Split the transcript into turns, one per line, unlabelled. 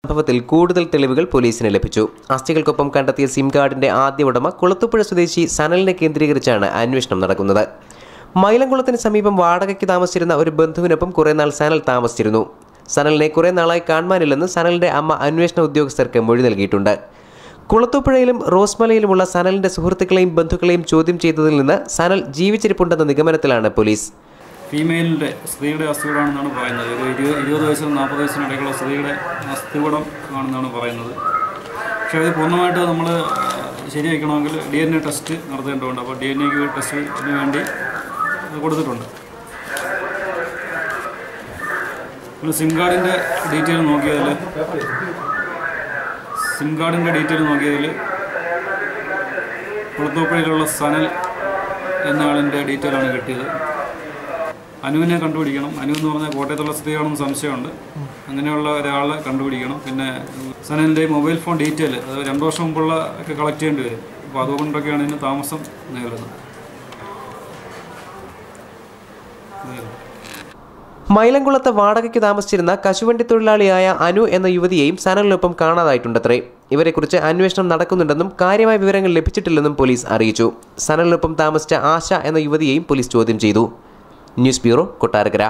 സംഭവത്തിൽ കൂടുതൽ തെളിവുകൾ പോലീസിന് ലഭിച്ചു. അസ്ഥികൾക്കൊപ്പം കണ്ടെത്തിയ സിം കാർഡിന്റെ ആദ്യ ഉടമ കുളത്തൂപ്പുഴ സ്വദേശി സനലിനെ കേന്ദ്രീകരിച്ചാണ് അന്വേഷണം നടക്കുന്നത്. മൈലംകുളത്തിന് സമീപം വാടകയ്ക്ക് താമസിച്ചിരുന്ന ഒരു ബന്ധുവിനൊപ്പം കുറെ നാൾ സനൽ താമസിച്ചിരുന്നു. സനലിനെ കുറെ നാളായി കാണുവാനില്ലെന്ന് സനലിന്റെ അമ്മ അന്വേഷണ ഉദ്യോഗസ്ഥർക്ക് മൊഴി നൽകിയിട്ടുണ്ട്. കുളത്തൂപ്പുഴയിലും റോസ്മലയിലുമുള്ള സനലിന്റെ സുഹൃത്തുക്കളെയും ബന്ധുക്കളെയും ചോദ്യം ചെയ്തതിൽ നിന്ന് സനൽ ജീവിച്ചിരിപ്പുണ്ടെന്ന നിഗമനത്തിലാണ് പോലീസ്.
ഫീമെയിലിൻ്റെ സ്ത്രീയുടെ അസ്ഥികൂടമാണെന്നാണ് പറയുന്നത്. ഒരു 20 വയസ്സിനും 40 വയസ്സിനിടയ്ക്കുള്ള സ്ത്രീയുടെ അസ്ഥികൂടം ആണെന്നാണ് പറയുന്നത്. പക്ഷേ അത് പൂർണ്ണമായിട്ട് നമ്മൾ ശരിയാക്കണമെങ്കിൽ DNA ടെസ്റ്റ് നടത്തേണ്ടതുണ്ട്. അപ്പോൾ DNA ടെസ്റ്റിന് വേണ്ടി കൊടുത്തിട്ടുണ്ട്. പിന്നെ സിം കാർഡിൻ്റെ ഡീറ്റെയിൽ നോക്കിയതിൽ കുളത്തൂപ്പുഴയിലുള്ള സനൽ എന്നയാളിൻ്റെ ഡീറ്റെയിലാണ് കിട്ടിയത്. അനുവിനെ കണ്ടുപിടിക്കണം. അനു എന്ന് പറഞ്ഞാൽ കോട്ടയത്തുള്ള സ്ത്രീയാണെന്ന് സംശയമുണ്ട്. അങ്ങനെയുള്ള ഒരാളെ കണ്ടുപിടിക്കണം. പിന്നെ സനലിൻ്റെ മൊബൈൽ ഫോൺ ഡീറ്റെയിൽ അത് 2 വർഷം മുമ്പുള്ള ഒക്കെ കളക്ട് ചെയ്യേണ്ടി വരും. അപ്പോൾ അതുകൊണ്ടൊക്കെയാണ് ഇതിന് താമസം നേരിടുന്നത്.
മൈലംകുളത്ത് വാടകയ്ക്ക് താമസിച്ചിരുന്ന കശുവണ്ടി തൊഴിലാളിയായ അനു എന്ന യുവതിയെയും സനലിനൊപ്പം കാണാതായിട്ടുണ്ടത്രേ. ഇവരെക്കുറിച്ച് അന്വേഷണം നടക്കുന്നുണ്ടെന്നും കാര്യമായ വിവരങ്ങൾ ലഭിച്ചിട്ടില്ലെന്നും പോലീസ് അറിയിച്ചു. സനലിനൊപ്പം താമസിച്ച ആശ എന്ന യുവതിയെയും പോലീസ് ചോദ്യം ചെയ്തു. News bureau, Kottarakkara.